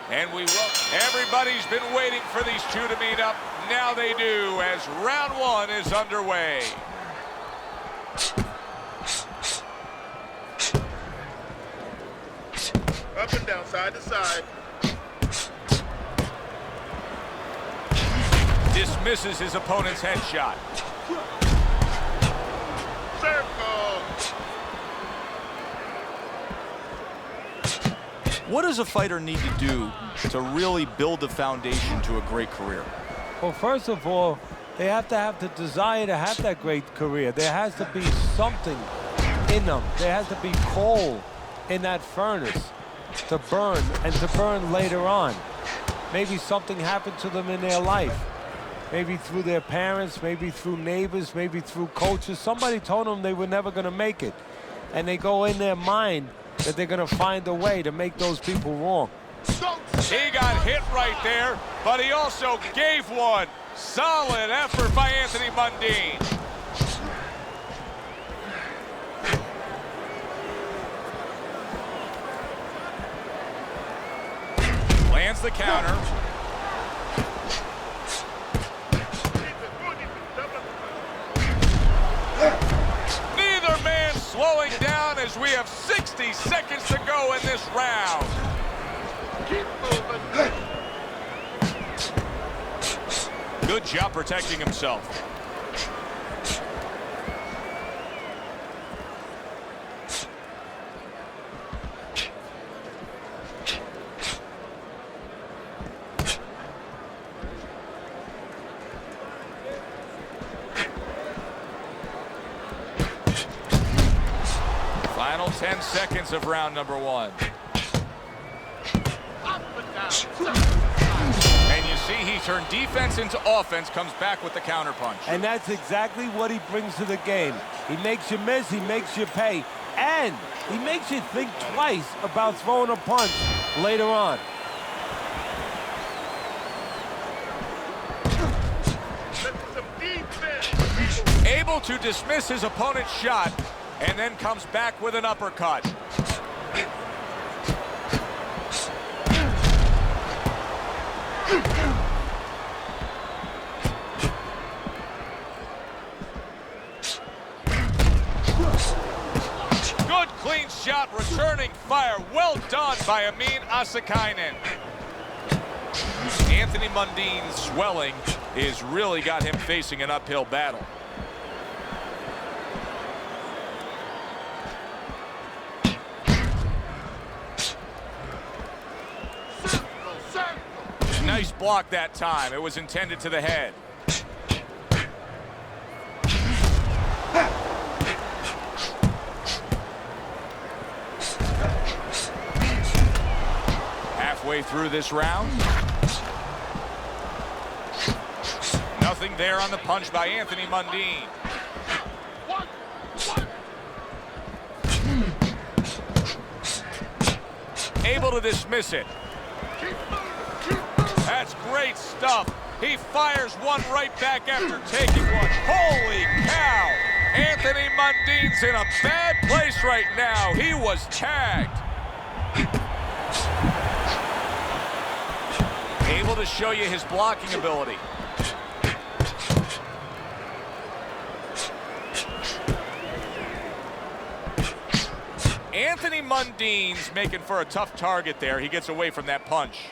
And everybody's been waiting for these two to meet up. Now they do, as round one is underway. Up and down, side to side. Dismisses his opponent's headshot. Circle. What does a fighter need to do to really build a foundation to a great career? Well, first of all, they have to have the desire to have that great career. There has to be something in them. There has to be coal in that furnace to burn, and to burn later on. Maybe something happened to them in their life. Maybe through their parents, maybe through neighbors, maybe through coaches. Somebody told them they were never going to make it. And they go in their mind that they're going to find a way to make those people wrong. He got hit right there, but he also gave one. Solid effort by Anthony Mundine. Lands the counter. Neither man slowing down as we have 60 seconds to go in this round. Keep moving. Good job protecting himself. Final 10 seconds of round number one. And you see he turned defense into offense, comes back with the counterpunch. And that's exactly what he brings to the game. He makes you miss, he makes you pay, and he makes you think twice about throwing a punch later on. Able to dismiss his opponent's shot, and then comes back with an uppercut. Good clean shot, returning fire. Well done by Amin Asikainen. Anthony Mundine's swelling has really got him facing an uphill battle. Nice block that time. It was intended to the head. Halfway through this round. Nothing there on the punch by Anthony Mundine. Able to dismiss it. That's great stuff. He fires one right back after taking one. Holy cow! Anthony Mundine's in a bad place right now. He was tagged. Able to show you his blocking ability. Anthony Mundine's making for a tough target there. He gets away from that punch.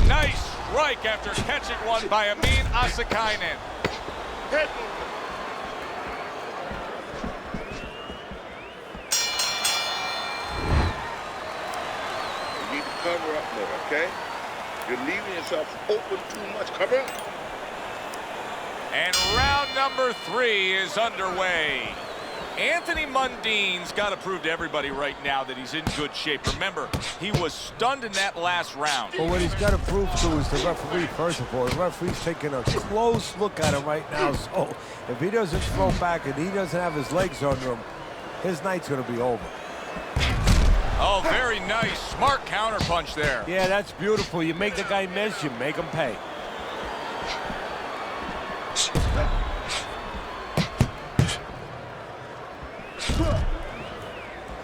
Nice strike after catching one by Amin Asikainen. Head You need to cover up more, okay? You're leaving yourself open too much. Cover up. And round number 3 is underway. Anthony Mundine's got to prove to everybody right now that he's in good shape. Remember, he was stunned in that last round. Well, what he's got to prove to is the referee, first of all. The referee's taking a close look at him right now. So if he doesn't throw back and he doesn't have his legs under him, his night's going to be over. Oh, very nice. Smart counterpunch there. Yeah, that's beautiful. You make the guy miss, you make him pay.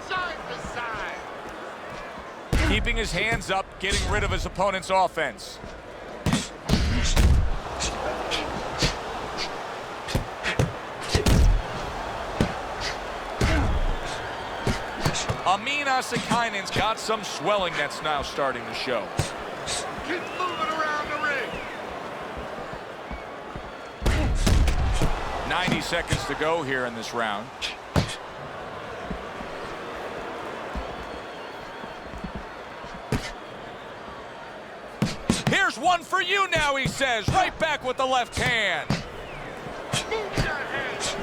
Side Keeping his hands up, getting rid of his opponent's offense. Amin Asikainen's got some swelling that's now starting to show. Keep moving around the ring. 90 seconds to go here in this round. Here's one for you now, he says. Right back with the left hand. Move that hand.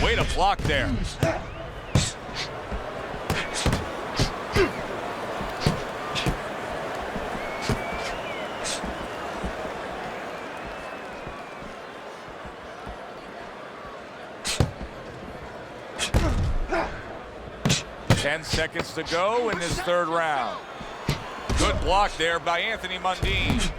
Way to block there. Ten seconds to go in this third round. Good block there by Anthony Mundine.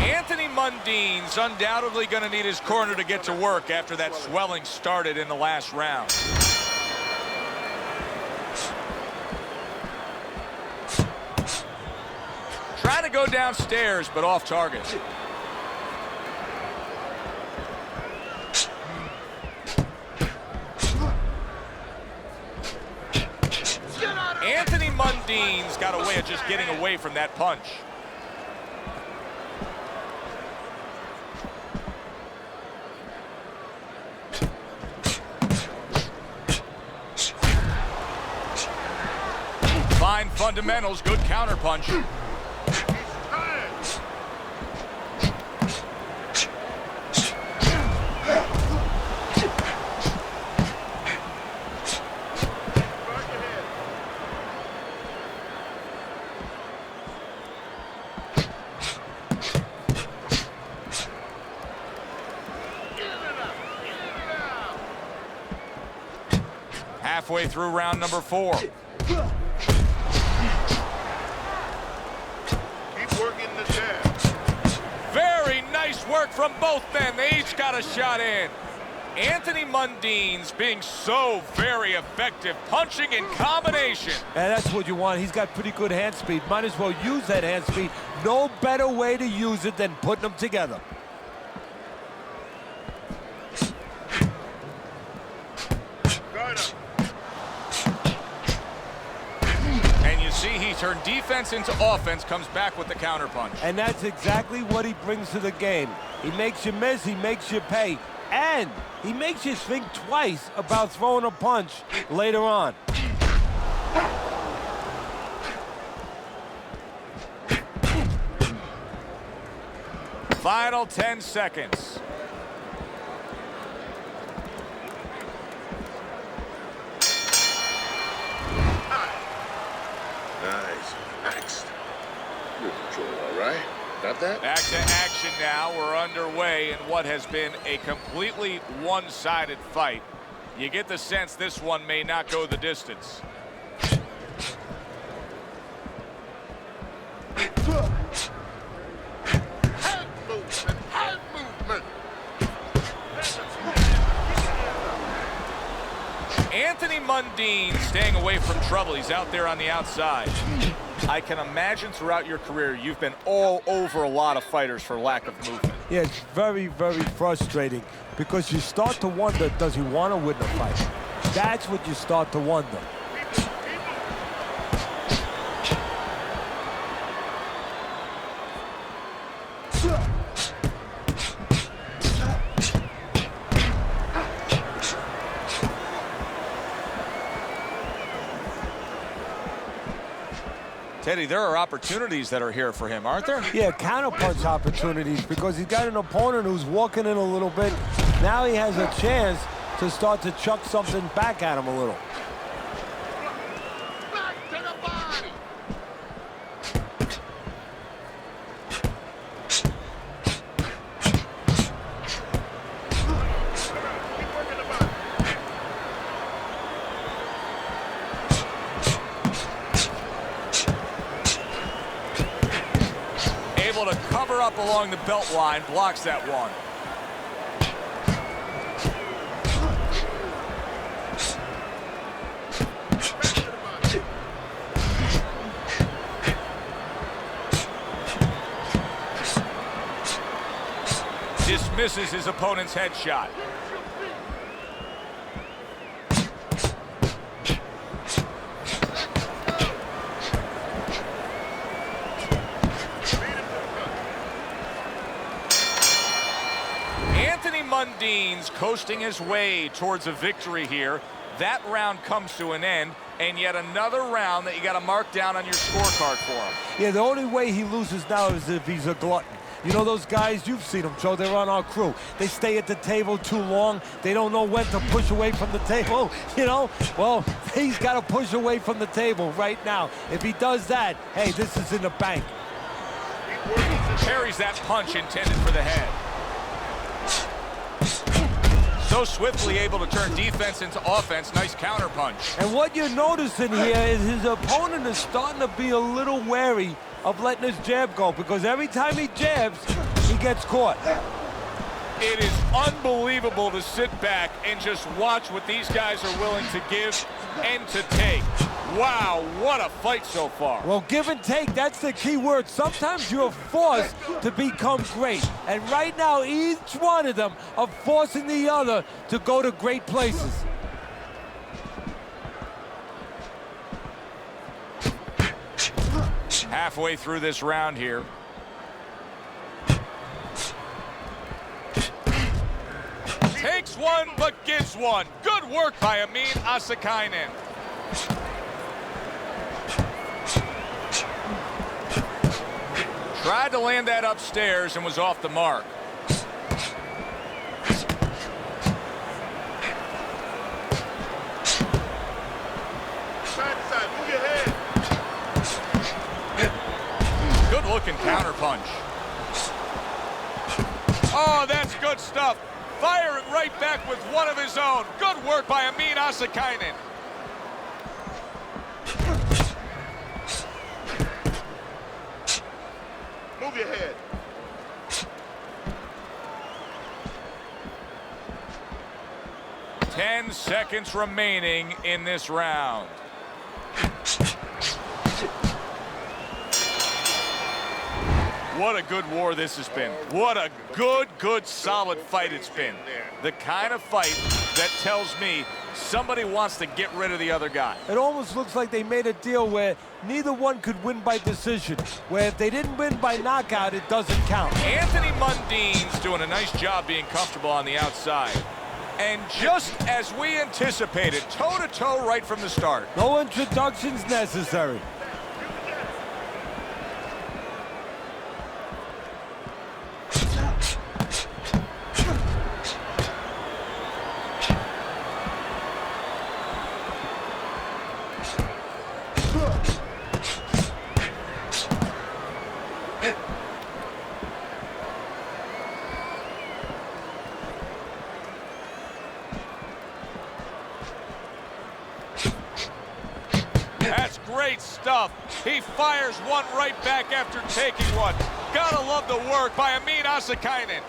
Anthony Mundine's undoubtedly going to need his corner to get to work after that swelling started in the last round. Trying to go downstairs, but off target. Anthony Mundine's got a way of just getting away from that punch. Fine fundamentals, good counterpunch. Halfway through round number 4. Keep working the jab. Very nice work from both men. They each got a shot in. Anthony Mundine's being so very effective, punching in combination. And that's what you want. He's got pretty good hand speed. Might as well use that hand speed. No better way to use it than putting them together. See, he turned defense into offense, comes back with the counterpunch. And that's exactly what he brings to the game. He makes you miss, he makes you pay, and he makes you think twice about throwing a punch later on. Final 10 seconds. Nice. Next. Good control, all right? Got that? Back to action now. We're underway in what has been a completely one-sided fight. You get the sense this one may not go the distance. Hand movement, hand movement. Anthony Mundine staying away from trouble. He's out there on the outside. I can imagine throughout your career you've been all over a lot of fighters for lack of movement. Yeah, it's very, very frustrating because you start to wonder, does he want to win the fight? That's what you start to wonder. Teddy, there are opportunities that are here for him, aren't there? Yeah, counterpunch opportunities because he's got an opponent who's walking in a little bit. Now he has a chance to start to chuck something back at him a little. Back to the body. Keep working the body. along the belt line, blocks that one. Dismisses his opponent's headshot. Anthony Mundine's coasting his way towards a victory here. That round comes to an end, and yet another round that you got to mark down on your scorecard for him. Yeah, the only way he loses now is if he's a glutton. You know those guys, you've seen them, Joe, they're on our crew. They stay at the table too long. They don't know when to push away from the table, you know? Well, he's got to push away from the table right now. If he does that, hey, this is in the bank. Parries that punch intended for the head. So swiftly able to turn defense into offense. Nice counter punch. And what you're noticing here is his opponent is starting to be a little wary of letting his jab go, because every time he jabs, he gets caught. It is unbelievable to sit back and just watch what these guys are willing to give and to take. Wow, what a fight so far. Well, give and take, that's the key word. Sometimes you're forced to become great. And right now, each one of them are forcing the other to go to great places. Halfway through this round here. Takes one, but gives one. Good work by Amin Asikainen. Tried to land that upstairs and was off the mark. Side to side, move your head. Good looking counter punch. Oh, that's good stuff. Firing right back with one of his own. Good work by Amin Asikainen. Move your head. Ten seconds remaining in this round. What a good war this has been. What a good, solid fight it's been. The kind of fight that tells me somebody wants to get rid of the other guy. It almost looks like they made a deal where neither one could win by decision, where if they didn't win by knockout, it doesn't count. Anthony Mundine's doing a nice job being comfortable on the outside. And just as we anticipated, toe-to-toe right from the start. No introductions necessary. That's great stuff. He fires one right back after taking one. Gotta love the work by Amin Asikainen.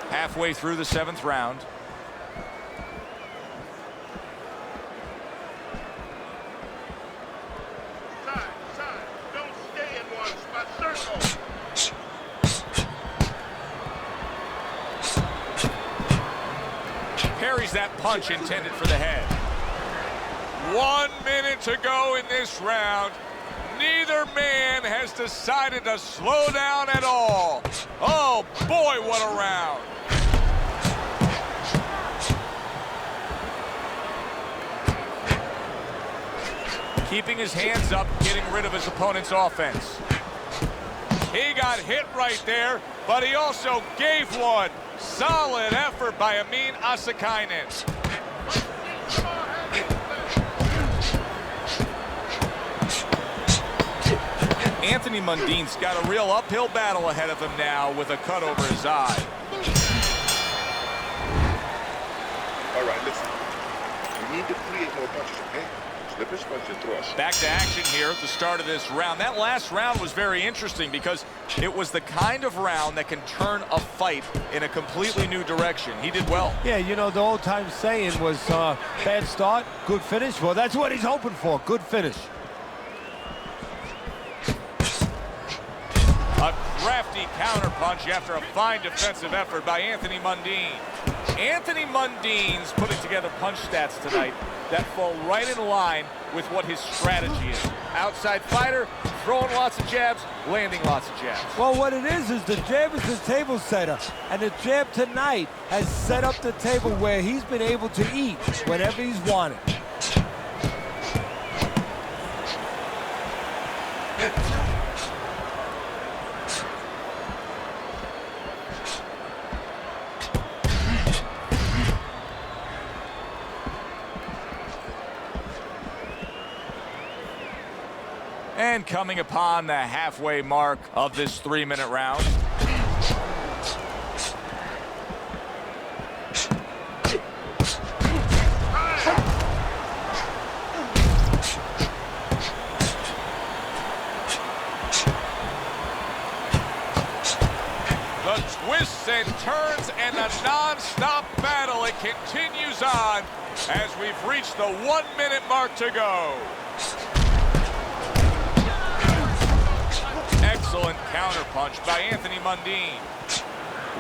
Halfway through the 7th round. Side, don't stay in one spot, circle. Parries that punch intended for the head. 1 minute to go in this round. Neither man has decided to slow down at all. Oh boy, what a round. Keeping his hands up, getting rid of his opponent's offense. He got hit right there, but he also gave one. Solid effort by Amin Asikainen. Anthony Mundine's got a real uphill battle ahead of him now with a cut over his eye. All right, listen. You need to create more punches, okay? Slip his punch and thrust. Back to action here at the start of this round. That last round was very interesting because it was the kind of round that can turn a fight in a completely new direction. He did well. Yeah, you know, the old time saying was bad start, good finish. Well, that's what he's hoping for, good finish. A crafty counterpunch after a fine defensive effort by Anthony Mundine. Anthony Mundine's putting together punch stats tonight that fall right in line with what his strategy is. Outside fighter, throwing lots of jabs, landing lots of jabs. Well, what it is the jab is the table setter. And the jab tonight has set up the table where he's been able to eat whenever he's wanted. And coming upon the halfway mark of this 3-minute round. The twists and turns and the non-stop battle, it continues on as we've reached the 1-minute mark to go. Excellent counterpunch by Anthony Mundine.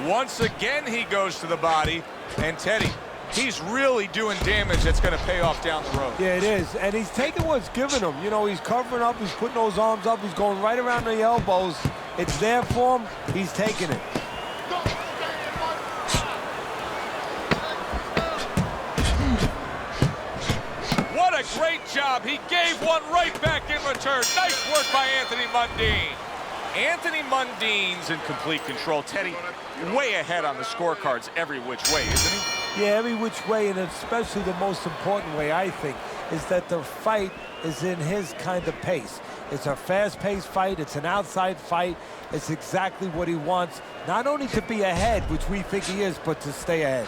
Once again, he goes to the body. And Teddy, he's really doing damage that's going to pay off down the road. Yeah, it is. And he's taking what's given him. You know, he's covering up. He's putting those arms up. He's going right around the elbows. It's there for him. He's taking it. What a great job. He gave one right back in return. Nice work by Anthony Mundine. Anthony Mundine's in complete control. Teddy, way ahead on the scorecards every which way, isn't he? Yeah, every which way, and especially the most important way, I think, is that the fight is in his kind of pace. It's a fast-paced fight. It's an outside fight. It's exactly what he wants, not only to be ahead, which we think he is, but to stay ahead.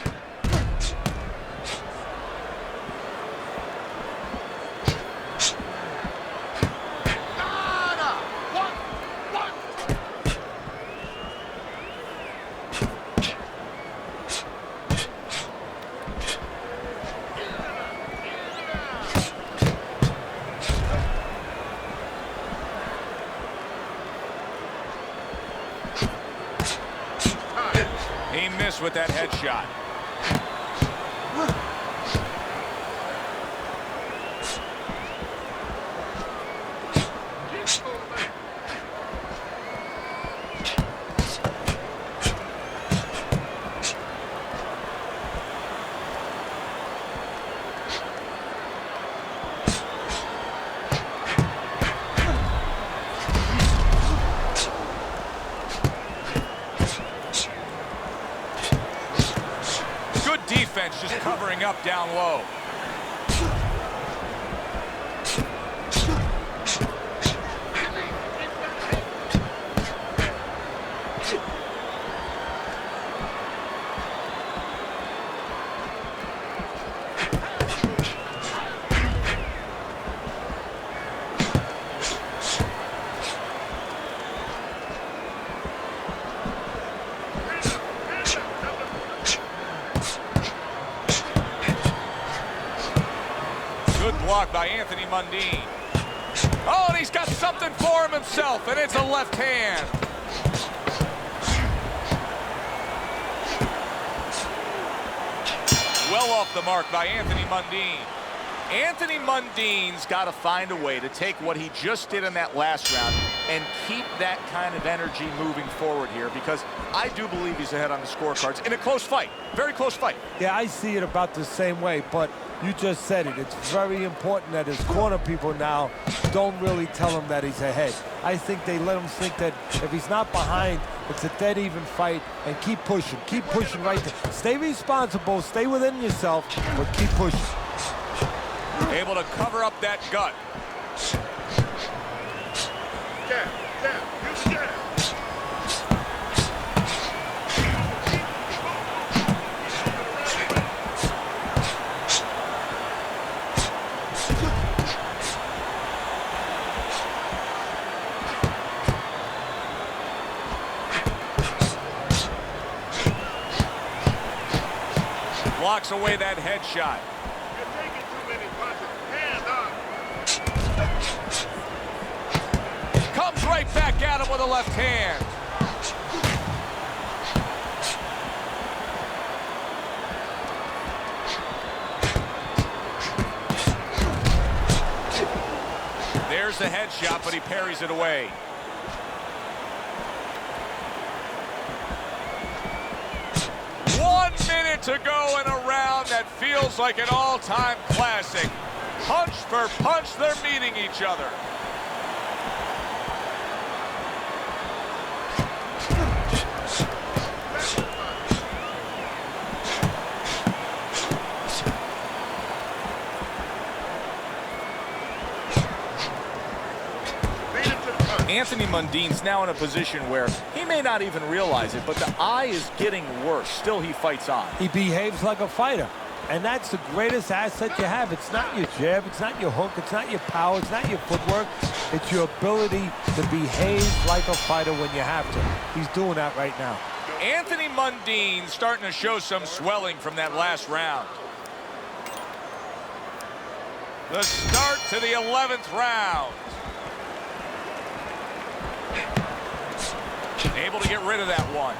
He missed with that headshot. Defense just covering up down low. Blocked by Anthony Mundine. Oh, and he's got something for him himself, and it's a left hand. Well off the mark by Anthony Mundine. Anthony Mundine's got to find a way to take what he just did in that last round and keep that kind of energy moving forward here, because I do believe he's ahead on the scorecards in a close fight. Very close fight. Yeah, I see it about the same way, but you just said it. It's very important that his corner people now don't really tell him that he's ahead. I think they let him think that if he's not behind, it's a dead even fight, and keep pushing right there. Stay responsible, stay within yourself, but keep pushing. Able to cover up that gut. Blocks away that headshot. You're taking too many punches. Hands up. Comes right back at him with a left hand. There's the headshot, but he parries it away. One minute to go in a round that feels like an all-time classic. Punch for punch, they're meeting each other. Anthony Mundine's now in a position where he may not even realize it, but the eye is getting worse. Still, he fights on. He behaves like a fighter, and that's the greatest asset you have. It's not your jab, it's not your hook, it's not your power, it's not your footwork. It's your ability to behave like a fighter when you have to. He's doing that right now. Anthony Mundine starting to show some swelling from that last round. The start to the 11th round. Able to get rid of that one.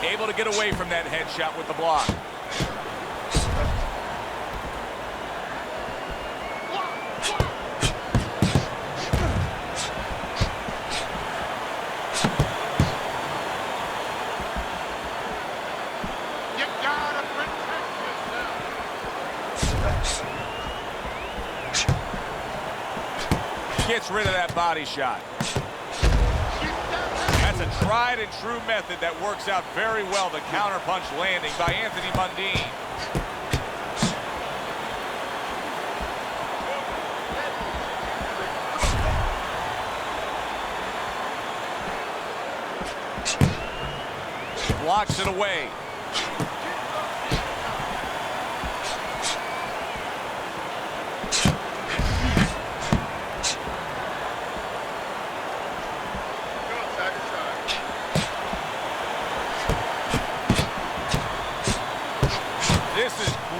Able to get away from that headshot with the block. Gets rid of that body shot. That's a tried and true method that works out very well. The counterpunch landing by Anthony Mundine. Blocks it away.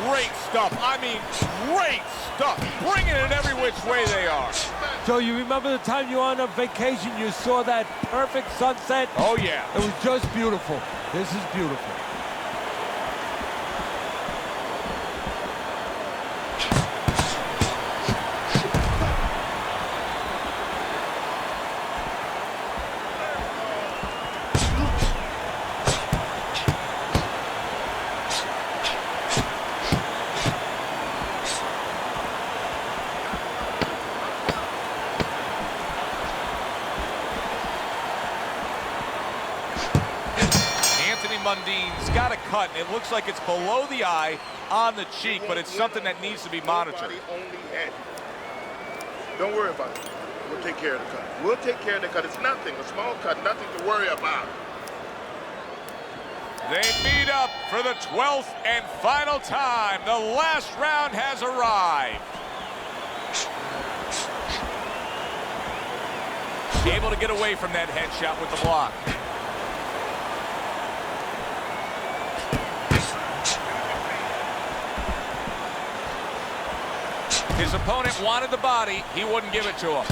Great stuff. I mean, great stuff. Bringing it every which way they are. Joe, you remember the time you were on a vacation, you saw that perfect sunset? Oh, yeah. It was just beautiful. This is beautiful. Mundine's got a cut, and it looks like it's below the eye on the cheek, but it's something that needs to be monitored. Don't worry about it. We'll take care of the cut. We'll take care of the cut. It's nothing, a small cut, nothing to worry about. They meet up for the 12th and final time. The last round has arrived. Able to get away from that headshot with the block. His opponent wanted the body. He wouldn't give it to him.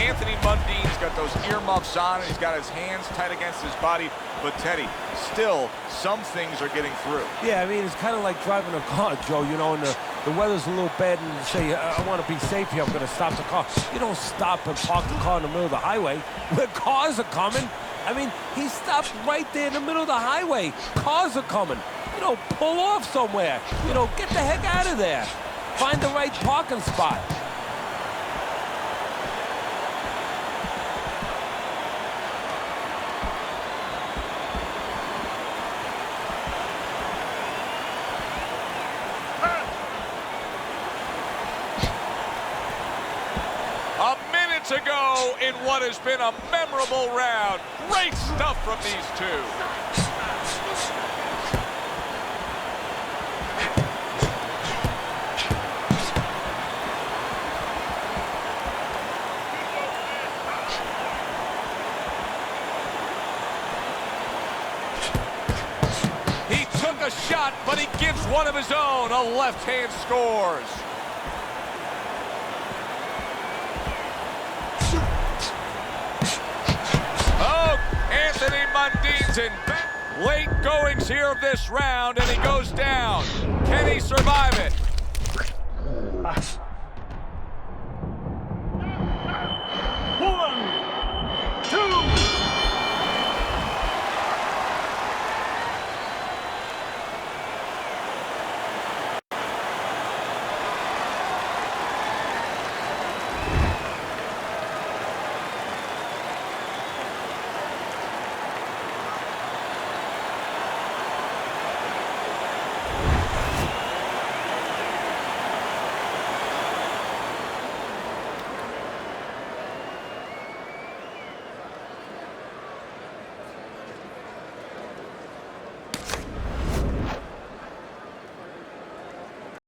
Anthony Mundine's got those earmuffs on, and he's got his hands tight against his body. But Teddy, still, some things are getting through. Yeah, I mean, it's kind of like driving a car, Joe, you know, and the weather's a little bad, and you say, I want to be safe here, I'm going to stop the car. You don't stop and park the car in the middle of the highway where cars are coming. I mean, he stopped right there in the middle of the highway. Cars are coming. You know, pull off somewhere. You know, get the heck out of there. Find the right parking spot. to go in what has been a memorable round. Great stuff from these two. He took a shot, but he gives one of his own. A left hand scores. Oh, Anthony Mundine's in late goings here of this round, and he goes down. Can he survive it?